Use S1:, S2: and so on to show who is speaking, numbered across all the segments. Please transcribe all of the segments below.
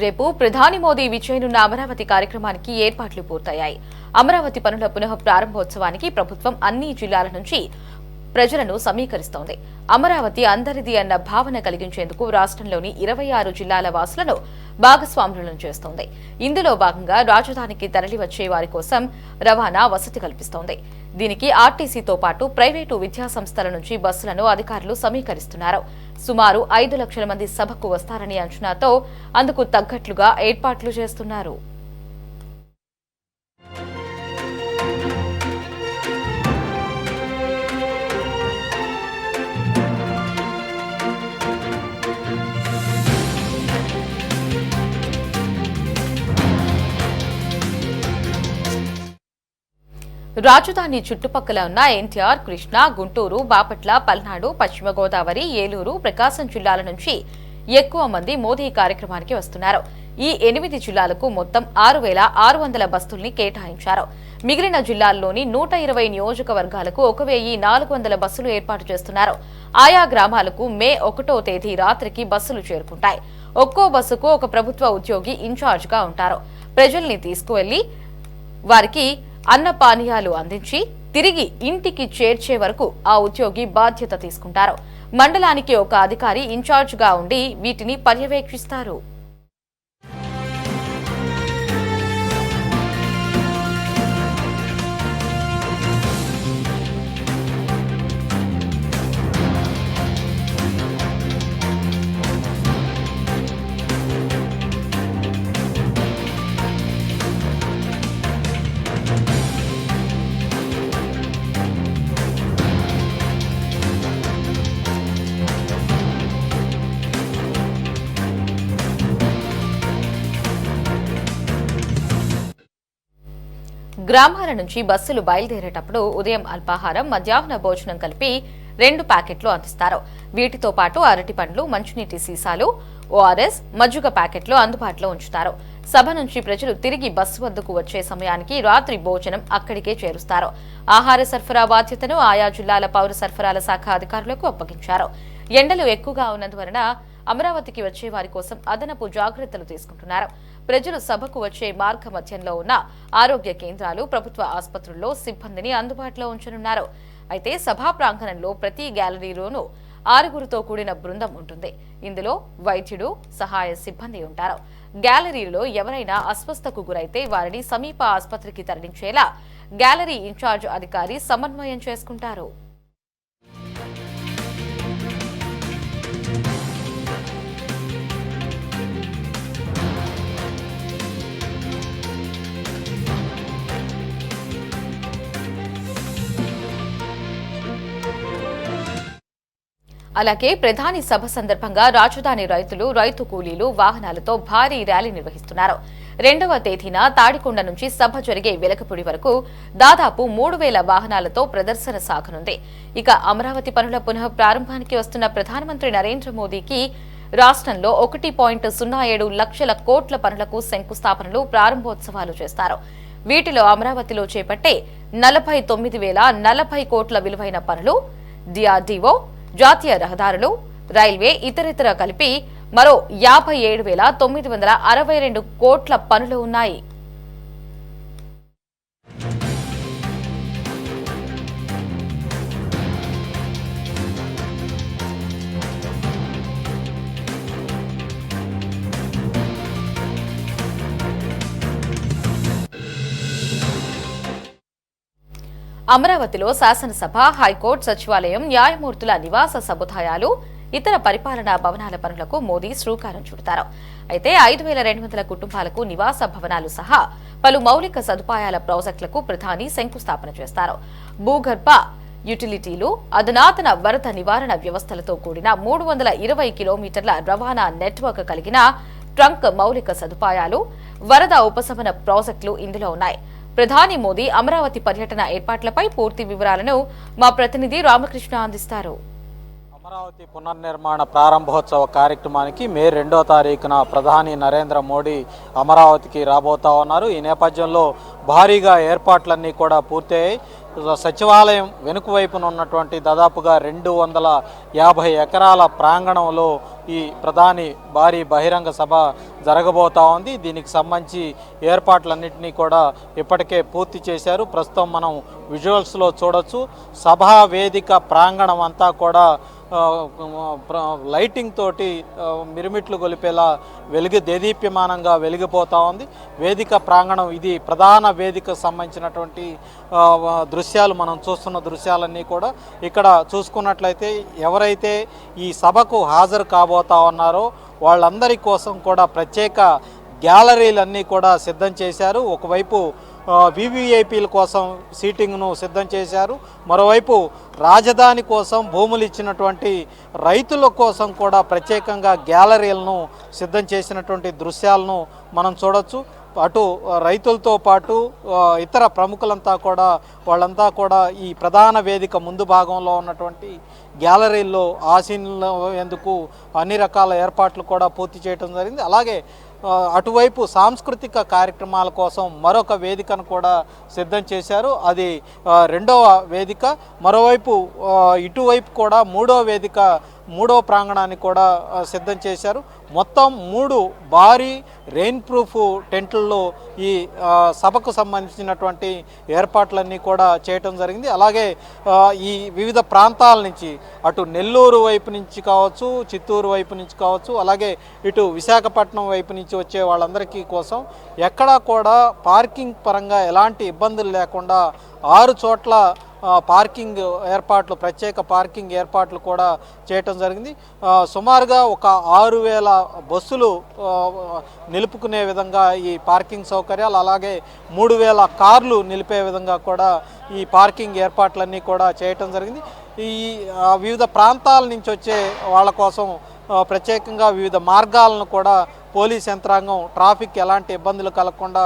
S1: రేపు ప్రధాని మోదీ విజయనున్న అమరావతి కార్యక్రమానికి ఏర్పాట్లు పూర్తయ్యాయి. అమరావతి పనుల పునః ప్రారంభోత్సవానికి ప్రభుత్వం అన్ని జిల్లాల నుంచి ప్రజలను సమీకరిస్తోంది. అమరావతి అందరిది అన్న భావన కలిగించేందుకు రాష్ట్రంలోని 26 జిల్లాల వాసులను భాగస్వాములను చేస్తోంది. ఇందులో భాగంగా రాజధానికి తరలివచ్చే వారి కోసం రవాణా వసతి కల్పిస్తోంది. దీనికి ఆర్టీసీతో పాటు ప్రైవేటు విద్యాసంస్థల నుంచి బస్సులను అధికారులు సమీకరిస్తున్నారు. సుమారు 5 లక్షల మంది సభకు వస్తారని అంచనాతో అందుకు తగ్గట్లుగా ఏర్పాట్లు చేస్తున్నారు. రాజధాని చుట్టుపక్కల ఉన్న ఎన్టీఆర్, కృష్ణా, గుంటూరు, బాపట్ల, పల్నాడు, పశ్చిమ గోదావరి, ఏలూరు, ప్రకాశం జిల్లాల నుంచి ఎక్కువ మంది మోదీ కార్యక్రమానికి వస్తున్నారు. ఈ 8 జిల్లాలకు మొత్తం 6,600 బస్సుల్ని కేటాయించారు. మిగిలిన జిల్లాల్లోని 120 నియోజకవర్గాలకు 1,400 బస్సులు ఏర్పాటు చేస్తున్నారు. ఆయా గ్రామాలకు మే 1వ తేదీ రాత్రికి బస్సులు చేరుకుంటాయి. ఒక్కో బస్సుకు ఒక ప్రభుత్వ ఉద్యోగి ఇన్ఛార్జిగా ఉంటారు. ప్రజల్ని తీసుకువెళ్లి వారికి అన్నపానీయాలు అందించి తిరిగి ఇంటికి చేర్చే వరకు ఆ ఉద్యోగి బాధ్యత తీసుకుంటారు. మండలానికి ఒక అధికారి ఇన్ఛార్జిగా ఉండి వీటిని పర్యవేక్షిస్తారు. గ్రామాల నుంచి బస్సులు బయలుదేరేటప్పుడు ఉదయం అల్పాహారం, మధ్యాహ్న భోజనం కలిపి 2 ప్యాకెట్లు అందిస్తారు. వీటితో పాటు అరటి పండ్లు, మంచినీటి సీసాలు, ఓఆర్ఎస్, మజ్జిగ ప్యాకెట్లు అందుబాటులో ఉంచుతారు. సభ నుంచి ప్రజలు తిరిగి బస్సు వద్దకు వచ్చే సమయానికి రాత్రి భోజనం అక్కడికే చేరుస్తారు. ఆహార సరఫరా బాధ్యతను ఆయా జిల్లాల పౌర సరఫరాల శాఖ అధికారులకు అప్పగించారు. ఎండలు ఎక్కువగా ఉన్నందువలన అమరావతికి వచ్చే వారి కోసం అదనపు జాగ్రత్తలు తీసుకుంటున్నారు. ప్రజలు సభకు వచ్చే మార్గ మధ్యంలో ఉన్న ఆరోగ్య కేంద్రాలు, ప్రభుత్వ ఆసుపత్రుల్లో సిబ్బందిని అందుబాటులో ఉంచనున్నారు. అయితే సభా ప్రాంగణంలో ప్రతి గ్యాలరీలోనూ 6గురితో కూడిన బృందం ఉంటుంది. ఇందులో వైద్యుడు, సహాయ సిబ్బంది ఉంటారు. గ్యాలరీలో ఎవరైనా అస్వస్థకు గురైతే వారిని సమీప ఆసుపత్రికి తరలించేలా గ్యాలరీ ఇన్ఛార్జ్ అధికారి సమన్వయం చేసుకుంటారు. అలాగే ప్రధాని సభ సందర్భంగా రాజధాని రైతులు, రైతు కూలీలు వాహనాలతో భారీ ర్యాలీ నిర్వహిస్తున్నారు. 2వ తేదీన తాడికొండ నుంచి సభ జరిగే వెలకపూడి వరకు దాదాపు 3,000 వాహనాలతో ప్రదర్శన సాగనుంది. ఇక అమరావతి పనుల పునః ప్రారంభానికి వస్తున్న ప్రధానమంత్రి నరేంద్ర మోదీకి రాష్ట్రంలో 1.07 లక్షల కోట్ల పనులకు శంకుస్థాపనలు, ప్రారంభోత్సవాలు చేస్తారు. వీటిలో అమరావతిలో చేపట్టే 49,040 కోట్ల విలువైన పనులు, డిఆర్డీఓ, జాతీయ రహదారులు, రైల్వే, ఇతరితర కలిపి మరో 57,962 కోట్ల పనులు ఉన్నాయి. అమరావతిలో శాసనసభ, హైకోర్టు, సచివాలయం, న్యాయమూర్తుల నివాస సముదాయాలు, ఇతర పరిపాలనా భవనాల పనులకు మోదీ శ్రీకారం చుడతారు. అయితే 5,200 కుటుంబాలకు నివాస భవనాలు సహా పలు మౌలిక సదుపాయాల ప్రాజెక్టులకు ప్రధాని శంకుస్థాపన చేస్తారు. భూగర్భ యుటిలిటీలు, అధునాతన వరద నివారణ వ్యవస్థలతో కూడిన 320 కిలోమీటర్ల రవాణా నెట్వర్క్ కలిగిన ట్రంక్ మౌలిక సదుపాయాలు, వరద ఉపశమన ప్రాజెక్టులు ఇందులో ఉన్నాయి. ప్రధాని మోదీ అమరావతి పర్యటన ఏర్పాట్లపై పూర్తి వివరాలను మా ప్రతినిధి రామకృష్ణ అందిస్తారు.
S2: అమరావతి పునర్నిర్మాణ ప్రారంభోత్సవ కార్యక్రమానికి మే 2వ తారీఖున ప్రధాని నరేంద్ర మోడీ అమరావతికి రాబోతా ఉన్నారు. ఈ నేపథ్యంలో భారీగా ఏర్పాట్లన్నీ కూడా పూర్తయ్యాయి. సచివాలయం వెనుక వైపున ఉన్నటువంటి దాదాపుగా 250 ఎకరాల ప్రాంగణంలో ఈ ప్రధాని భారీ బహిరంగ సభ జరగబోతా ఉంది. దీనికి సంబంధించి ఏర్పాట్లన్నింటినీ కూడా ఇప్పటికే పూర్తి చేశారు. ప్రస్తుతం మనం విజువల్స్లో చూడొచ్చు. సభా వేదిక ప్రాంగణం అంతా కూడా లైటింగ్ తోటి మిరుమిట్లు గొలిపేలా దేదీప్యమానంగా వెలిగిపోతూ ఉంది. వేదిక ప్రాంగణం ఇది ప్రధాన వేదికకు సంబంధించినటువంటి దృశ్యాలు మనం చూస్తున్న దృశ్యాలన్నీ కూడా ఇక్కడ చూసుకున్నట్లయితే ఎవరైతే ఈ సభకు హాజరు కాబోతా ఉన్నారో వాళ్ళందరి కోసం కూడా ప్రత్యేక గ్యాలరీలన్నీ కూడా సిద్ధం చేశారు. ఒకవైపు వివిఐపీల కోసం సీటింగ్ను సిద్ధం చేశారు. మరోవైపు రాజధాని కోసం భూములు ఇచ్చినటువంటి రైతుల కోసం కూడా ప్రత్యేకంగా గ్యాలరీలను సిద్ధం చేసినటువంటి దృశ్యాలను మనం చూడొచ్చు. అటు రైతులతో పాటు ఇతర ప్రముఖులంతా కూడా వాళ్ళంతా కూడా ఈ ప్రధాన వేదిక ముందు భాగంలో ఉన్నటువంటి గ్యాలరీల్లో ఆసీనులందుకు అన్ని రకాల ఏర్పాట్లు కూడా పూర్తి చేయడం జరిగింది. అలాగే అటువైపు సాంస్కృతిక కార్యక్రమాల కోసం మరొక వేదికను కూడా సిద్ధం చేశారు. అది రెండవ వేదిక. మరోవైపు ఇటువైపు కూడా మూడో ప్రాంగణాన్ని కూడా సిద్ధం చేశారు. మొత్తం 3 భారీ రెయిన్ ప్రూఫ్ టెంట్లలో ఈ సభకు సంబంధించినటువంటి ఏర్పాట్లన్నీ కూడా చేయటం జరిగింది. అలాగే ఈ వివిధ ప్రాంతాల నుంచి అటు నెల్లూరు వైపు నుంచి కావచ్చు, చిత్తూరు వైపు నుంచి కావచ్చు, అలాగే ఇటు విశాఖపట్నం వైపు నుంచి వచ్చే వాళ్ళందరికీ కోసం ఎక్కడా కూడా పార్కింగ్ పరంగా ఎలాంటి ఇబ్బందులు లేకుండా 6 చోట్ల పార్కింగ్ ఏర్పాట్లు, ప్రత్యేక పార్కింగ్ ఏర్పాట్లు కూడా చేయటం జరిగింది. సుమారుగా ఒక 6000 బస్సులు నిలుపుకునే విధంగా ఈ పార్కింగ్ సౌకర్యాలు, అలాగే 3000 కార్లు నిలిపే విధంగా కూడా ఈ పార్కింగ్ ఏర్పాట్లన్నీ కూడా చేయటం జరిగింది. ఈ వివిధ ప్రాంతాల నుంచి వచ్చే వాళ్ళ కోసం ప్రత్యేకంగా వివిధ మార్గాలను కూడా పోలీస్ యంత్రాంగం ట్రాఫిక్ ఎలాంటి ఇబ్బందులు కలగకుండా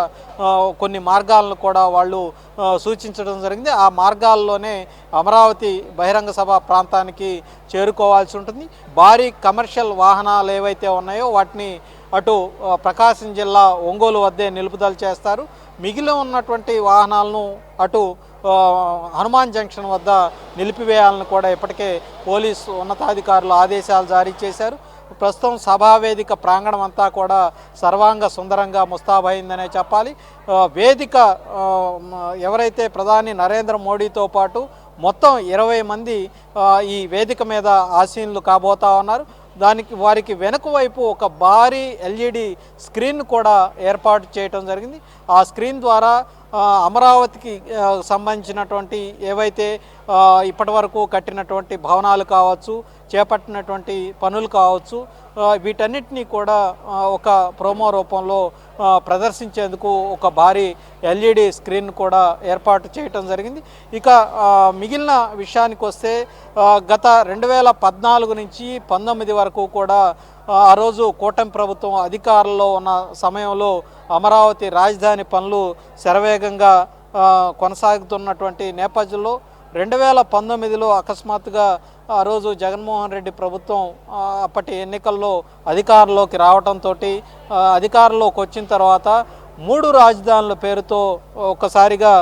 S2: కొన్ని మార్గాలను కూడా వాళ్ళు సూచించడం జరిగింది. ఆ మార్గాల్లోనే అమరావతి బహిరంగ సభ ప్రాంతానికి చేరుకోవాల్సి ఉంటుంది. భారీ కమర్షియల్ వాహనాలు ఏవైతే ఉన్నాయో వాటిని అటు ప్రకాశం జిల్లా ఒంగోలు వద్దే నిలుపుదల చేస్తారు. మిగిలి ఉన్నటువంటి వాహనాలను అటు హనుమాన్ జంక్షన్ వద్ద నిలిపివేయాలని కూడా ఇప్పటికే పోలీసు ఉన్నతాధికారులు ఆదేశాలు జారీ చేశారు. ప్రస్తుతం సభావేదిక ప్రాంగణం అంతా కూడా సర్వాంగ సుందరంగా ముస్తాబైందనే చెప్పాలి. వేదిక ఎవరైతే ప్రధాని నరేంద్ర మోడీతో పాటు మొత్తం 20 మంది ఈ వేదిక మీద ఆసీనులు కాబోతా ఉన్నారు. వారికి వెనుక వైపు ఒక భారీ ఎల్ఈడి స్క్రీన్ కూడా ఏర్పాటు చేయటం జరిగింది. ఆ స్క్రీన్ ద్వారా అమరావతికి సంబంధించినటువంటి ఏవైతే ఇప్పటి వరకు కట్టినటువంటి భవనాలు కావచ్చు, చేపట్టినటువంటి పనులు కావచ్చు, వీటన్నిటినీ కూడా ఒక ప్రోమో రూపంలో ప్రదర్శించేందుకు ఒక భారీ ఎల్ఈడి స్క్రీన్ కూడా ఏర్పాటు చేయటం జరిగింది. ఇక మిగిలిన విషయానికి వస్తే గత 2014 నుంచి 19 వరకు కూడా ఆ రోజు కూటమి ప్రభుత్వం అధికారంలో ఉన్న సమయంలో అమరావతి రాజధాని పనులు శరవేగంగా కొనసాగుతున్నటువంటి నేపథ్యంలో 2019లో అకస్మాత్తుగా ఆ రోజు జగన్మోహన్ రెడ్డి ప్రభుత్వం అప్పటి ఎన్నికల్లో అధికారంలోకి రావడంతో అధికారంలోకి వచ్చిన తర్వాత 3 రాజధానుల పేరుతో ఒక్కసారిగా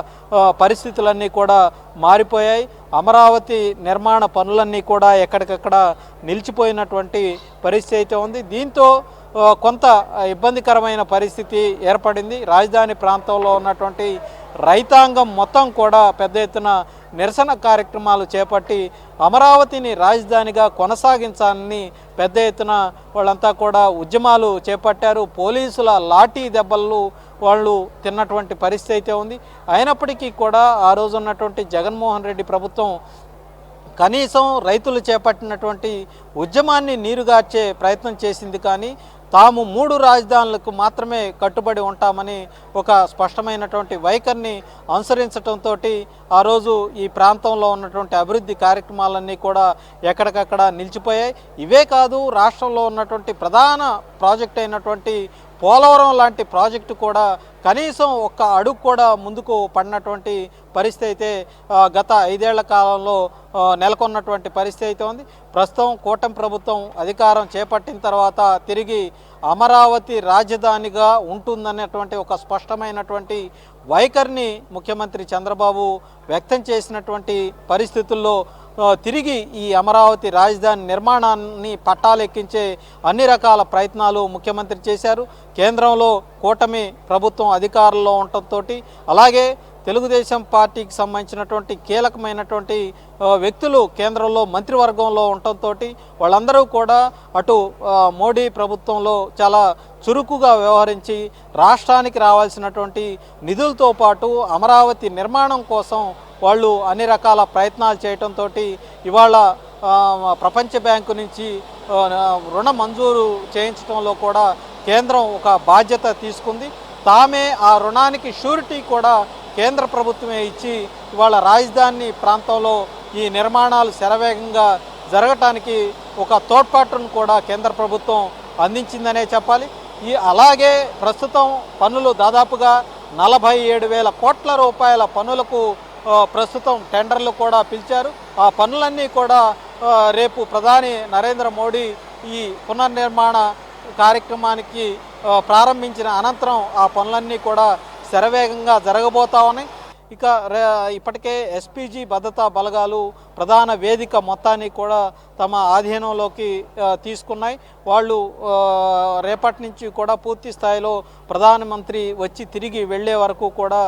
S2: పరిస్థితులన్నీ కూడా మారిపోయాయి. అమరావతి నిర్మాణ పనులన్నీ కూడా ఎక్కడికక్కడ నిలిచిపోయినటువంటి పరిస్థితి అయితే ఉంది. దీంతో కొంత ఇబ్బందికరమైన పరిస్థితి ఏర్పడింది. రాజధాని ప్రాంతంలో ఉన్నటువంటి రైతాంగం మొత్తం కూడా పెద్ద ఎత్తున నిరసన కార్యక్రమాలు చేపట్టి అమరావతిని రాజధానిగా కొనసాగించాలని పెద్ద ఎత్తున వాళ్ళంతా కూడా ఉద్యమాలు చేపట్టారు. పోలీసుల లాఠీ దెబ్బలు వాళ్ళు తిన్నటువంటి పరిస్థితి అయితే ఉంది. అయినప్పటికీ కూడా ఆ రోజు ఉన్నటువంటి జగన్మోహన్ రెడ్డి ప్రభుత్వం కనీసం రైతులు చేపట్టినటువంటి ఉద్యమాన్ని నీరుగార్చే ప్రయత్నం చేసింది. కానీ తాము 3 రాజధానులకు మాత్రమే కట్టుబడి ఉంటామని ఒక స్పష్టమైనటువంటి వైఖరిని అనుసరించడంతో ఆ రోజు ఈ ప్రాంతంలో ఉన్నటువంటి అభివృద్ధి కార్యక్రమాలన్నీ కూడా ఎక్కడికక్కడ నిలిచిపోయాయి. ఇవే కాదు, రాష్ట్రంలో ఉన్నటువంటి ప్రధాన ప్రాజెక్ట్ అయినటువంటి పోలవరం లాంటి ప్రాజెక్టు కూడా కనీసం ఒక్క అడుగు కూడా ముందుకు పడినటువంటి పరిస్థితి అయితే గత 5 ఏళ్ల కాలంలో నెలకొన్నటువంటి పరిస్థితి అయితే ఉంది. ప్రస్తుతం కూటమి ప్రభుత్వం అధికారం చేపట్టిన తర్వాత తిరిగి అమరావతి రాజధానిగా ఉంటుందనేటువంటి ఒక స్పష్టమైనటువంటి వైఖరిని ముఖ్యమంత్రి చంద్రబాబు వ్యక్తం చేసినటువంటి పరిస్థితుల్లో తిరిగి ఈ అమరావతి రాజధాని నిర్మాణాన్ని పట్టాలెక్కించే అన్ని రకాల ప్రయత్నాలు ముఖ్యమంత్రి చేశారు. కేంద్రంలో కూటమి ప్రభుత్వం అధికారంలో ఉండటంతో, అలాగే తెలుగుదేశం పార్టీకి సంబంధించినటువంటి కీలకమైనటువంటి వ్యక్తులు కేంద్రంలో మంత్రివర్గంలో ఉండటంతో వాళ్ళందరూ కూడా అటు మోడీ ప్రభుత్వంలో చాలా చురుకుగా వ్యవహరించి రాష్ట్రానికి రావాల్సినటువంటి నిధులతో పాటు అమరావతి నిర్మాణం కోసం వాళ్ళు అన్ని రకాల ప్రయత్నాలు చేయడంతో ఇవాళ ప్రపంచ బ్యాంకు నుంచి రుణ మంజూరు చేయించడంలో కూడా కేంద్రం ఒక బాధ్యత తీసుకుంది. తామే ఆ రుణానికి షూరిటీ కూడా కేంద్ర ప్రభుత్వమే ఇచ్చి ఇవాళ రాజధాని ప్రాంతంలో ఈ నిర్మాణాలు శరవేగంగా జరగటానికి ఒక తోడ్పాటును కూడా కేంద్ర ప్రభుత్వం అందించిందనే చెప్పాలి. అలాగే ప్రస్తుతం పన్నులు దాదాపుగా 47,000 కోట్ల రూపాయల పన్నులకు ప్రస్తుతం టెండర్లు కూడా పిలిచారు. ఆ పన్నులన్నీ కూడా రేపు ప్రధాని నరేంద్ర మోడీ ఈ పునర్నిర్మాణ కార్యక్రమానికి ప్రారంభించిన అనంతరం ఆ పనులన్నీ కూడా శరవేగంగా జరగబోతా ఉన్నాయి. ఇక ఇప్పటికే ఎస్పీజీ భద్రతా బలగాలు ప్రధాన వేదిక మొత్తాన్ని కూడా తమ ఆధీనంలోకి తీసుకున్నాయి. వాళ్ళు రేపటి నుంచి కూడా పూర్తి స్థాయిలో ప్రధానమంత్రి వచ్చి తిరిగి వెళ్ళే వరకు కూడా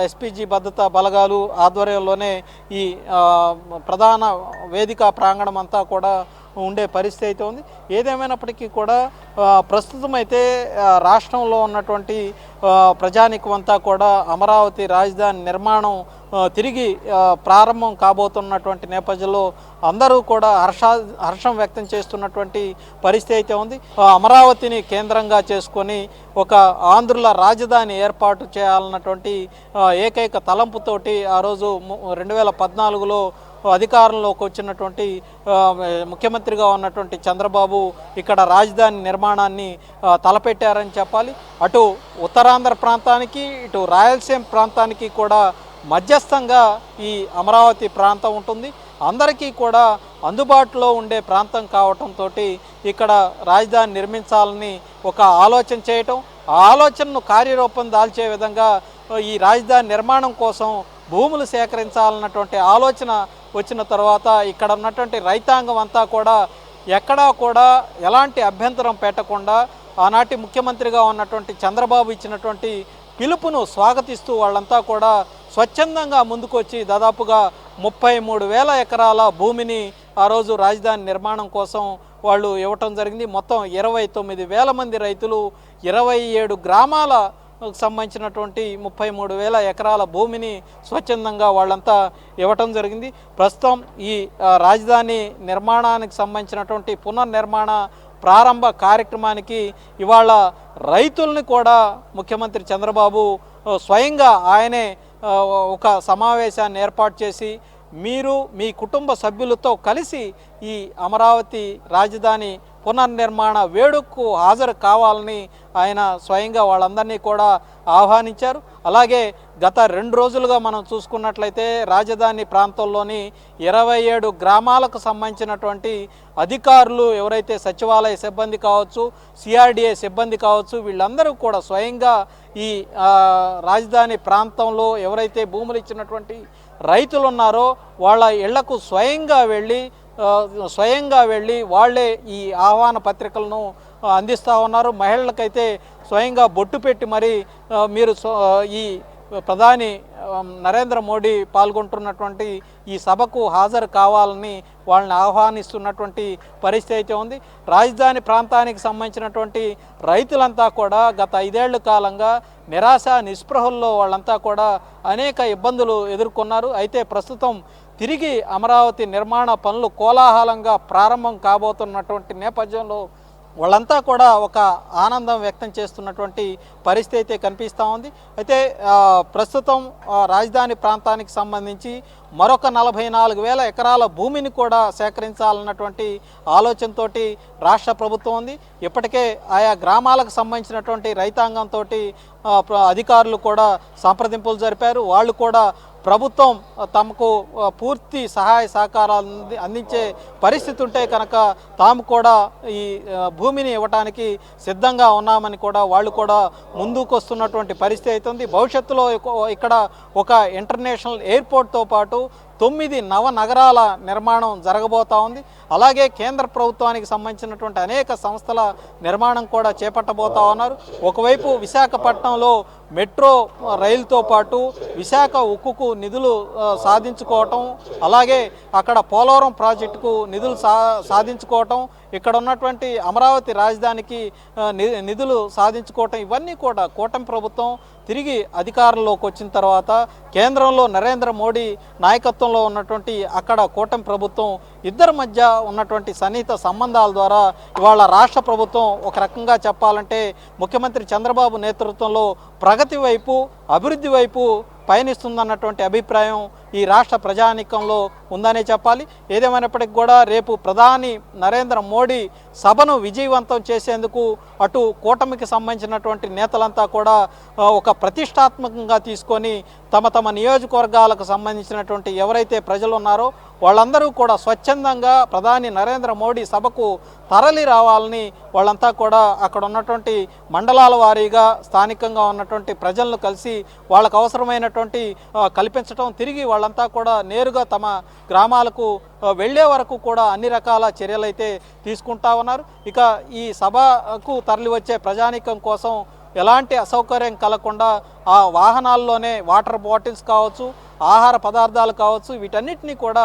S2: ఎస్పీజీ భద్రతా బలగాలు ఆధ్వర్యంలోనే ఈ ప్రధాన వేదిక ప్రాంగణం అంతా కూడా ఉండే పరిస్థితి అయితే ఉంది. ఏదేమైనప్పటికీ కూడా ప్రస్తుతం అయితే రాష్ట్రంలో ఉన్నటువంటి ప్రజానీకం అంతా కూడా అమరావతి రాజధాని నిర్మాణం తిరిగి ప్రారంభం కాబోతున్నటువంటి నేపథ్యంలో అందరూ కూడా హర్షం వ్యక్తం చేస్తున్నటువంటి పరిస్థితి అయితే ఉంది. అమరావతిని కేంద్రంగా చేసుకొని ఒక ఆంధ్రుల రాజధాని ఏర్పాటు చేయాలన్నటువంటి ఏకైక తలంపుతోటి ఆ రోజు 2014లో అధికారంలోకి వచ్చినటువంటి ముఖ్యమంత్రిగా ఉన్నటువంటి చంద్రబాబు ఇక్కడ రాజధాని నిర్మాణాన్ని తలపెట్టారని చెప్పాలి. అటు ఉత్తరాంధ్ర ప్రాంతానికి ఇటు రాయలసీమ ప్రాంతానికి కూడా మధ్యస్థంగా ఈ అమరావతి ప్రాంతం ఉంటుంది. అందరికీ కూడా అందుబాటులో ఉండే ప్రాంతం కావటంతో ఇక్కడ రాజధాని నిర్మించాలని ఒక ఆలోచన చేయటం, ఆ ఆలోచనను కార్యరూపం దాల్చే విధంగా ఈ రాజధాని నిర్మాణం కోసం భూములు సేకరించాలన్నటువంటి ఆలోచన వచ్చిన తర్వాత ఇక్కడ ఉన్నటువంటి రైతాంగం అంతా కూడా ఎక్కడా కూడా ఎలాంటి అభ్యంతరం పెట్టకుండా ఆనాటి ముఖ్యమంత్రిగా ఉన్నటువంటి చంద్రబాబు ఇచ్చినటువంటి పిలుపును స్వాగతిస్తూ వాళ్ళంతా కూడా స్వచ్ఛందంగా ముందుకొచ్చి దాదాపుగా 33,000 ఎకరాల భూమిని ఆ రోజు రాజధాని నిర్మాణం కోసం వాళ్ళు ఇవ్వటం జరిగింది. మొత్తం 29,000 మంది రైతులు 27 గ్రామాల సంబంధించినటువంటి 33,000 ఎకరాల భూమిని స్వచ్ఛందంగా వాళ్ళంతా ఇవ్వటం జరిగింది. ప్రస్తుతం ఈ రాజధాని నిర్మాణానికి సంబంధించినటువంటి పునర్నిర్మాణ ప్రారంభ కార్యక్రమానికి ఇవాళ రైతుల్ని కూడా ముఖ్యమంత్రి చంద్రబాబు స్వయంగా ఆయనే ఒక సమావేశాన్ని ఏర్పాటు చేసి మీరు మీ కుటుంబ సభ్యులతో కలిసి ఈ అమరావతి రాజధాని పునర్నిర్మాణ వేడుకకు హాజరు కావాలని ఆయన స్వయంగా వాళ్ళందరినీ కూడా ఆహ్వానించారు. అలాగే గత 2 రోజులుగా మనం చూసుకున్నట్లయితే రాజధాని ప్రాంతంలోని 27 గ్రామాలకు సంబంధించినటువంటి అధికారులు ఎవరైతే సచివాలయ సిబ్బంది కావచ్చు, సిఆర్డీఏ సిబ్బంది కావచ్చు, వీళ్ళందరూ కూడా స్వయంగా ఈ రాజధాని ప్రాంతంలో ఎవరైతే భూములు ఇచ్చినటువంటి రైతులు ఉన్నారో వాళ్ళ ఇళ్లకు స్వయంగా వెళ్ళి వాళ్ళే ఈ ఆహ్వాన పత్రికలను అందిస్తూ ఉన్నారు. మహిళలకైతే స్వయంగా బొట్టు పెట్టి మరి మీరు ఈ ప్రధాని నరేంద్ర మోడీ పాల్గొంటున్నటువంటి ఈ సభకు హాజరు కావాలని వాళ్ళని ఆహ్వానిస్తున్నటువంటి పరిస్థితి అయితే ఉంది. రాజధాని ప్రాంతానికి సంబంధించినటువంటి రైతులంతా కూడా గత 5 ఏళ్ల కాలంగా నిరాశ నిస్పృహల్లో వాళ్ళంతా కూడా అనేక ఇబ్బందులు ఎదుర్కొన్నారు. అయితే ప్రస్తుతం తిరిగి అమరావతి నిర్మాణ పనులు కోలాహలంగా ప్రారంభం కాబోతున్నటువంటి నేపథ్యంలో వాళ్ళంతా కూడా ఒక ఆనందం వ్యక్తం చేస్తున్నటువంటి పరిస్థితి అయితే కనిపిస్తూ ఉంది. అయితే ప్రస్తుతం రాజధాని ప్రాంతానికి సంబంధించి మరొక 44,000 ఎకరాల భూమిని కూడా సేకరించాలన్నటువంటి ఆలోచనతో రాష్ట్ర ప్రభుత్వం ఉంది. ఇప్పటికే ఆయా గ్రామాలకు సంబంధించినటువంటి రైతాంగంతో అధికారులు కూడా సంప్రదింపులు జరిపారు. వాళ్ళు కూడా ప్రభుత్వం తమకు పూర్తి సహాయ సహకారాలు అందించే పరిస్థితి ఉంటే కనుక తాము కూడా ఈ భూమిని ఇవ్వడానికి సిద్ధంగా ఉన్నామని కూడా వాళ్ళు కూడా ముందుకు వస్తున్నటువంటి పరిస్థితి అవుతుంది. భవిష్యత్తులో ఇక్కడ ఒక ఇంటర్నేషనల్ ఎయిర్పోర్ట్తో పాటు 9 నవనగరాల నిర్మాణం జరగబోతా ఉంది. అలాగే కేంద్ర ప్రభుత్వానికి సంబంధించినటువంటి అనేక సంస్థల నిర్మాణం కూడా చేపట్టబోతా ఉన్నారు. ఒకవైపు విశాఖపట్నంలో మెట్రో రైలుతో పాటు విశాఖ ఉక్కుకు నిధులు సాధించుకోవటం, అలాగే అక్కడ పోలవరం ప్రాజెక్టుకు నిధులు సాధించుకోవటం, ఇక్కడ ఉన్నటువంటి అమరావతి రాజధానికి నిధులు సాధించుకోవటం, ఇవన్నీ కూడా కూటమి ప్రభుత్వం తిరిగి అధికారంలోకి వచ్చిన తర్వాత కేంద్రంలో నరేంద్ర మోడీ నాయకత్వంలో ఉన్నటువంటి అక్కడ కూటమి ప్రభుత్వం ఇద్దరి మధ్య ఉన్నటువంటి సన్నిహిత సంబంధాల ద్వారా ఇవాళ రాష్ట్ర ప్రభుత్వం ఒక రకంగా చెప్పాలంటే ముఖ్యమంత్రి చంద్రబాబు నేతృత్వంలో ప్రగతి వైపు, అభివృద్ధి వైపు పయనిస్తుందన్నటువంటి అభిప్రాయం ఈ రాష్ట్ర ప్రజానీకంలో ఉందనే చెప్పాలి. ఏదేమైనప్పటికీ కూడా రేపు ప్రధాని నరేంద్ర మోడీ సభను విజయవంతం చేసేందుకు అటు కూటమికి సంబంధించినటువంటి నేతలంతా కూడా ఒక ప్రతిష్టాత్మకంగా తీసుకొని తమ తమ నియోజకవర్గాలకు సంబంధించినటువంటి ఎవరైతే ప్రజలు ఉన్నారో వాళ్ళందరూ కూడా స్వచ్ఛందంగా ప్రధాని నరేంద్ర మోడీ సభకు తరలి రావాలని వాళ్ళంతా కూడా అక్కడ ఉన్నటువంటి మండలాల వారీగా స్థానికంగా ఉన్నటువంటి ప్రజలను కలిసి వాళ్ళకు అవసరమైనటువంటి కల్పించడం, తిరిగి వాళ్ళంతా కూడా నేరుగా తమ గ్రామాలకు వెళ్ళే వరకు కూడా అన్ని రకాల చర్యలు అయితే తీసుకుంటా ఉన్నారు. ఇక ఈ సభకు తరలి వచ్చే ప్రజానీకం కోసం ఎలాంటి అసౌకర్యం కలగకుండా ఆ వాహనాల్లోనే వాటర్ బాటిల్స్ కావచ్చు, ఆహార పదార్థాలు కావచ్చు, వీటన్నిటినీ కూడా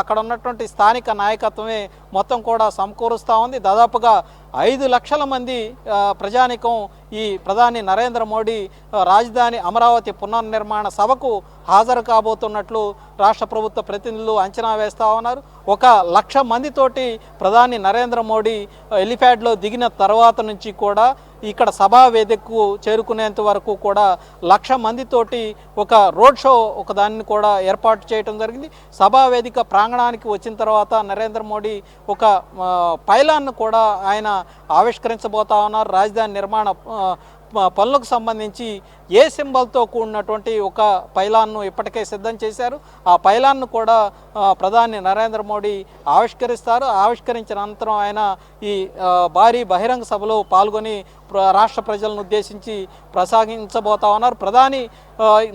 S2: అక్కడ ఉన్నటువంటి స్థానిక నాయకత్వమే మొత్తం కూడా సమకూరుస్తూ ఉంది. దాదాపుగా 5 లక్షల మంది ప్రజానీకం ఈ ప్రధాని నరేంద్ర మోడీ రాజధాని అమరావతి పునర్నిర్మాణ సభకు హాజరు కాబోతున్నట్లు రాష్ట్ర ప్రభుత్వ ప్రతినిధులు అంచనా వేస్తూ ఉన్నారు. 1 లక్ష మందితోటి ప్రధాని నరేంద్ర మోడీ హెలిప్యాడ్లో దిగిన తర్వాత నుంచి కూడా ఇక్కడ సభా వేదికకు చేరుకునేంత వరకు కూడా 1 లక్ష మందితోటి ఒక రోడ్ షో దాన్ని కూడా ఏర్పాటు చేయడం జరిగింది. సభా వేదిక ప్రాంగణానికి వచ్చిన తర్వాత నరేంద్ర మోడీ ఒక పైలాన్ను కూడా ఆయన ఆవిష్కరించబోతా ఉన్నారు. రాజధాని నిర్మాణ పనులకు సంబంధించి ఏ సింబల్తో కూడినటువంటి ఒక పైలాన్ను ఇప్పటికే సిద్ధం చేశారు. ఆ పైలాన్ను కూడా ప్రధాని నరేంద్ర మోడీ ఆవిష్కరిస్తారు. ఆవిష్కరించిన అనంతరం ఆయన ఈ భారీ బహిరంగ సభలో పాల్గొని రాష్ట్ర ప్రజలను ఉద్దేశించి ప్రసంగించబోతా ఉన్నారు. ప్రధాని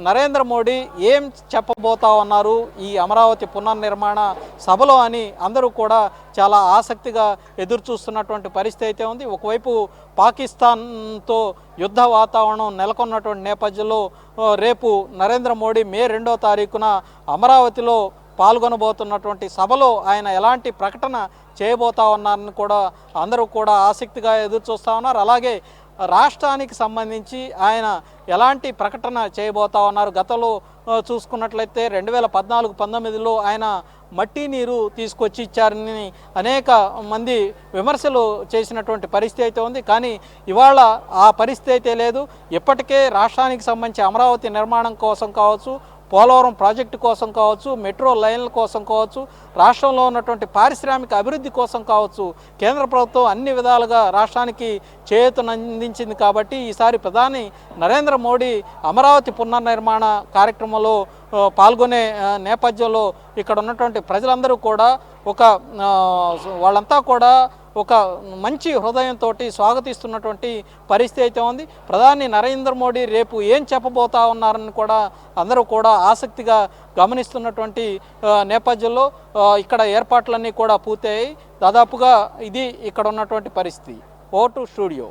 S2: నరేంద్ర మోడీ ఏం చెప్పబోతా ఉన్నారు ఈ అమరావతి పునర్నిర్మాణ సభలో అని అందరూ కూడా చాలా ఆసక్తిగా ఎదురు చూస్తున్నటువంటి పరిస్థితి అయితే ఉంది. ఒకవైపు పాకిస్తాన్తో యుద్ధ వాతావరణం నెలకొన్నటువంటి నేపథ్యంలో రేపు నరేంద్ర మోడీ మే 2వ తారీఖున అమరావతిలో పాల్గొనబోతున్నటువంటి సభలో ఆయన ఎలాంటి ప్రకటన చేయబోతా ఉన్నారని కూడా అందరూ కూడా ఆసక్తిగా ఎదురు చూస్తూ ఉన్నారు. అలాగే రాష్ట్రానికి సంబంధించి ఆయన ఎలాంటి ప్రకటన చేయబోతా ఉన్నారు. గతంలో చూసుకున్నట్లయితే 2014-19లో ఆయన మట్టి నీరు తీసుకొచ్చి ఇచ్చారని అనేక మంది విమర్శలు చేసినటువంటి పరిస్థితి అయితే ఉంది. కానీ ఇవాళ ఆ పరిస్థితి అయితే లేదు. ఇప్పటికే రాష్ట్రానికి సంబంధించి అమరావతి నిర్మాణం కోసం కావచ్చు, పోలవరం ప్రాజెక్టు కోసం కావచ్చు, మెట్రో లైన్ల కోసం కావచ్చు, రాష్ట్రంలో ఉన్నటువంటి పారిశ్రామిక అభివృద్ధి కోసం కావచ్చు, కేంద్ర ప్రభుత్వం అన్ని విధాలుగా రాష్ట్రానికి చేయూతనందించింది. కాబట్టి ఈసారి ప్రధాని నరేంద్ర మోడీ అమరావతి పునర్నిర్మాణ కార్యక్రమంలో పాల్గొనే నేపథ్యంలో ఇక్కడ ఉన్నటువంటి ప్రజలందరూ కూడా వాళ్ళంతా కూడా ఒక మంచి హృదయంతో స్వాగతిస్తున్నటువంటి పరిస్థితి అయితే ఉంది. ప్రధాని నరేంద్ర మోడీ రేపు ఏం చెప్పబోతా ఉన్నారని కూడా అందరూ కూడా ఆసక్తిగా గమనిస్తున్నటువంటి నేపథ్యంలో ఇక్కడ ఏర్పాట్లన్నీ కూడా పూర్తయ్యాయి. దాదాపుగా ఇది ఇక్కడ ఉన్నటువంటి పరిస్థితి. ఓ టు స్టూడియో.